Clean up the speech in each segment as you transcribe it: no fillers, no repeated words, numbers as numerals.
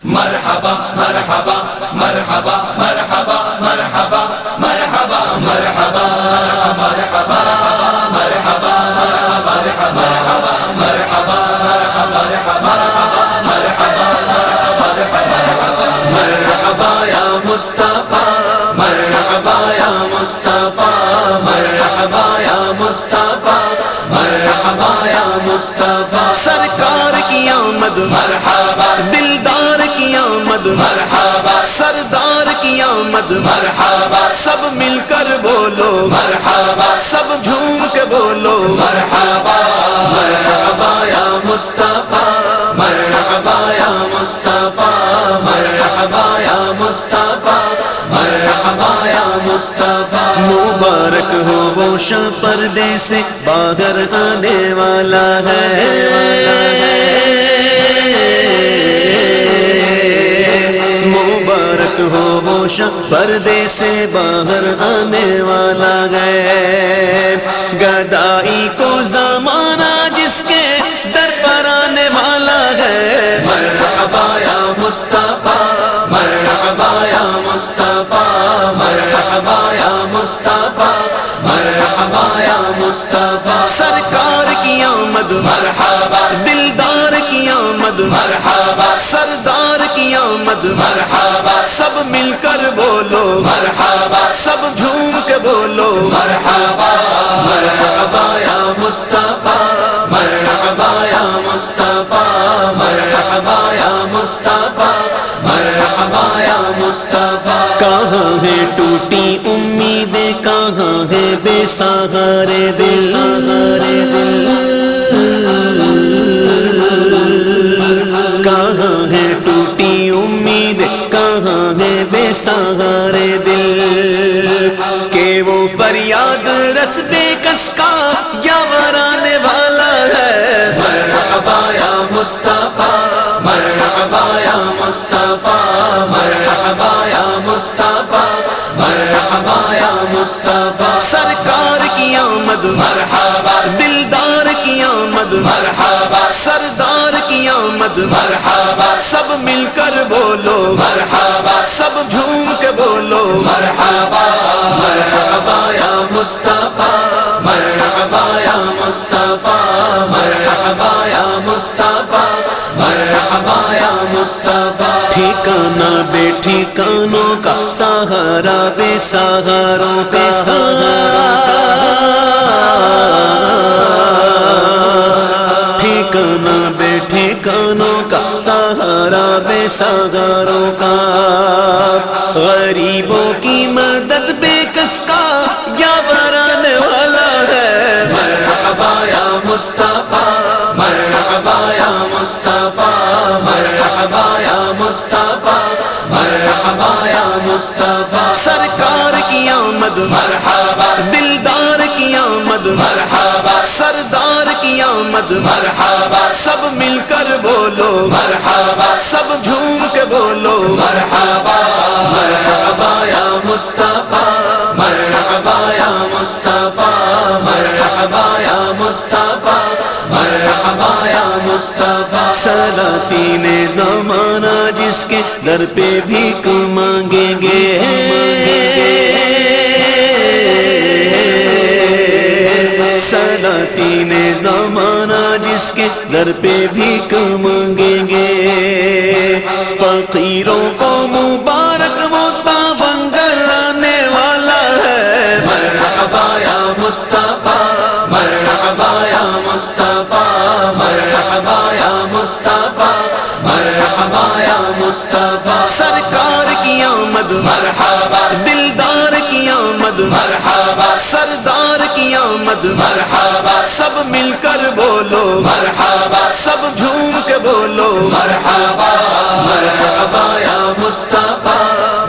مرحبا مرحبا مرحبا مرحبا مرحبا مرحبا مرحبا مرحبا مرحبا مرحبا مرحبا مرحبا یا مصطفیٰ مرحبا یا مصطفیٰ مرحبا یا مصطفیٰ مرحبا یا مصطفیٰ سرکار کی آمد مرحبا دلدار کی آمد مرحبا سردار کی آمد مرحبا سب مل کر بولو مرحبا سب جھوم کے بولو مرحبا مرحبا یا مصطفیٰ مرحبا یا مصطفیٰ مرحبا یا مصطفیٰ مرحبا یا مصطفیٰ مبارک ہو وہ شب پردے سے باہر آنے والا ہے مبارک ہو وہ شب پردے سے باہر آنے والا ہے گدائی کو زمانہ جس کے در پر آنے والا ہے مرحبا یا مصطفیٰ مرحبا یا مصطفیٰ مرحبا یا مصطفیٰ مرحبا یا مصطفیٰ سرکار کی آمد مرحبا دلدار کی آمد مرحبا سردار کی آمد مرحبا سب مل کر بولو مرحبا سب جھوم کے بولو مرحبا مرحبا یا مصطفیٰ مرحبا یا مصطفیٰ مرحبا یا مصطفیٰ مرحبا یا مصطفیٰ کہاں ہے ٹوٹی امیدیں کہاں ہے بے سہارے کہاں ہے ٹوٹی امید کہاں ہے بے سہارے دل کہ وہ فریاد رس بے کس کا یا ورانے والا ہے مرحبا یا مصطفیٰ مرحبا یا مصطفیٰ مرحبا یا مصطفیٰ مرحبا یا مصطفیٰ سرکار کی آمد مرحبا دلدار کی آمد مرحبا سردار کی آمد مرحبا سب مل کر بولو مرحبا سب جھوم کے بولو مرحبا مرحبا یا مصطفیٰ مرحبا یا مصطفیٰ مرحبا یا مصطفیٰ مرحبا یا مصطفیٰ ٹھکانہ بے ٹھکانوں کا سہارا بے سہاروں کا ٹھکانہ بے ٹھکانوں کا سہارا بے سہاروں کا غریبوں کی مدد بے کس کا یا برانے والا ہے مرحبا یا مصطفیٰ مرحبا یا مصطفیٰ مرحبا یا مصطفیٰ مرحبا یا مصطفیٰ سرکار کی آمد مرحبا دلدار کی آمد مرحبا سردار کی آمد مرحبا سب مل کر بولو مرحبا سب جھوم کے بولو مرحبا مرحبا یا مصطفیٰ مرحبا یا مصطفیٰ مرحبا یا مصطفیٰ مرحبا یا مصطفیٰ سلاطین زمانہ جس کے در پہ بھیک مانگیں گے سلاطین زمانہ جس کے در پہ بھیک مانگیں گے فقیروں کو مبارک وہ تابنگر آنے والا ہے مرحبا یا مصطفیٰ مرحبا یا مصطفیٰ مرحبا یا مصطفیٰ مرحبا یا مصطفیٰ سرکار کی آمد مرحبا دلدار کی آمد مرحبا سردار کی آمد مرحبا سب مل کر بولو مرحبا سب جھوم کے بولو مرحبا مرحبا یا مصطفیٰ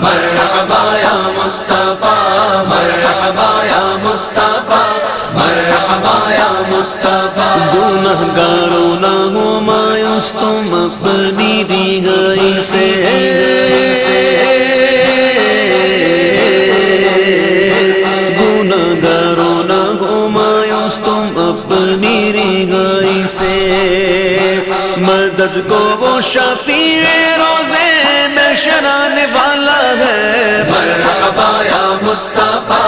مرحبا یا مصطفیٰ مرحبا یا مصطفیٰ مرحبا یا مصطفیٰ گناہ گاروں نہ ہو مایوس تم اپنی رہائی سے گناہ گاروں نہ ہو مایوس تم اپنی رہائی سے مدد کو وہ شفیع روزے کرانے والا ہے مرحبا یا مصطفیٰ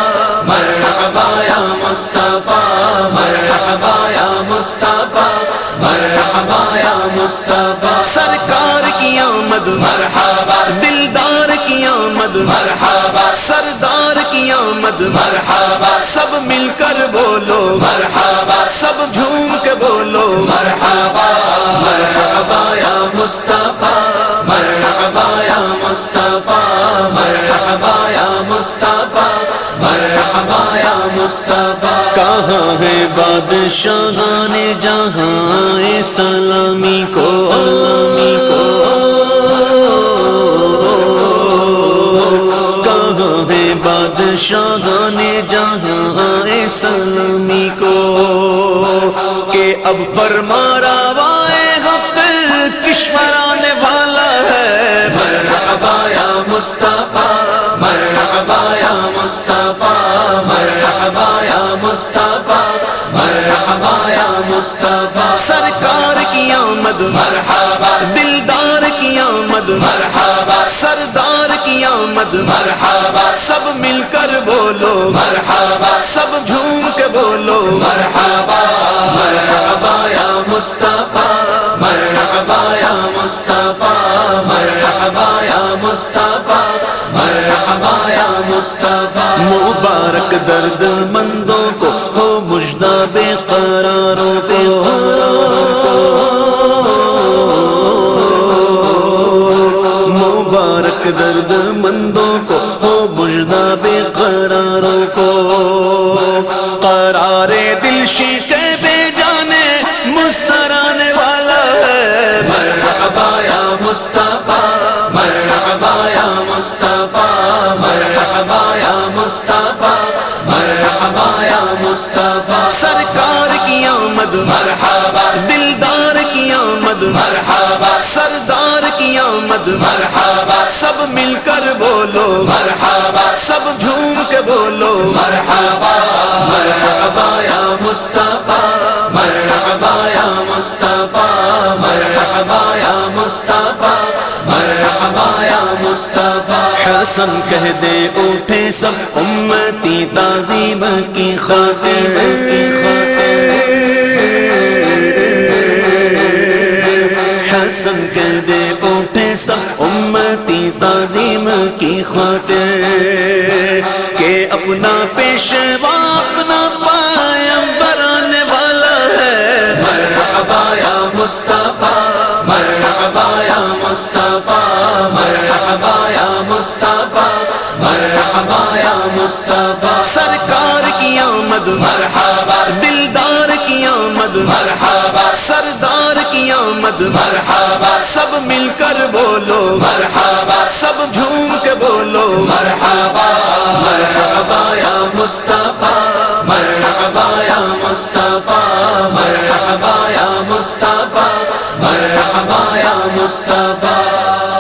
مرحبا یا مصطفیٰ مرحبا یا مصطفیٰ مرحبا یا مصطفیٰ سرکار کی آمد مرحبا دلدار کی آمد مرحبا سردار کی آمد مرحبا سب مل کر بولو مرحبا سب جھوم کے بولو مرحبا مرحبا یا مصطفیٰ مرحبا یا مصطفیٰ مرحبا یا مصطفیٰ مرحبا یا مصطفیٰ کہاں ہے بادشاہان جہاں سلامی کو کہاں ہے بادشاہان جہاں سلامی کو کہ اب فرما روائے حق کشمرانے والا ہے مرحبا یا مصطفیٰ مرحبا یا مصطفیٰ مرحبا یا مصطفیٰ مرحبا یا مصطفیٰ سرکار کی آمد مرحبا دلدار کی آمد مرحبا سردار کی آمد مرحبا سب مل کر بولو مرحبا سب جھوم کے بولو مرحبا مرحبا یا مصطفیٰ مرحبا یا مصطفیٰ مرحبا یا مصطفیٰ مرحبا یا مصطفیٰ مبارک درد مندوں کو ہو مژدہ بے قراروں کو مبارک درد مندوں کو ہو مژدہ بے قراروں کو قرار دل شیخے بے جانے مسترانے والا ہے مرحبا یا مصطفیٰ مرحبا یا مصطفیٰ مرحبا یا مصطفیٰ مرحبا یا مصطفیٰ سرکار کی آمد مرحبا دلدار کی آمد مرحبا سردار کی آمد مرحبا سب مل کر بولو مرحبا سب جھوم کے بولو مرحبا مرحبا یا مصطفیٰ مرحبا یا مصطفیٰ مرحبا یا مصطفیٰ مرحبا یا مصطفیٰ حسن کہہ دے اٹھے سب امتی تعظیم کی خاطر حسن کہہ دے اٹھے سب امتی تعظیم کی خاطر کہ اپنا پیشوا اپنا پیغمبر آنے والا ہے مرحبا یا مصطفیٰ مرحبا یا مصطفیٰ مرحبا یا مصطفیٰ مرحبا یا مصطفیٰ سرکار کی آمد مرحبا دلدار کی آمد مرحبا سردار کی آمد مرحبا سب مل کر بولو مرحبا سب جھوم کے بولو مرحبا مرحبا یا مصطفیٰ مرحبا یا مصطفیٰ مرحبا یا مصطفیٰ مرحبا یا مصطفیٰ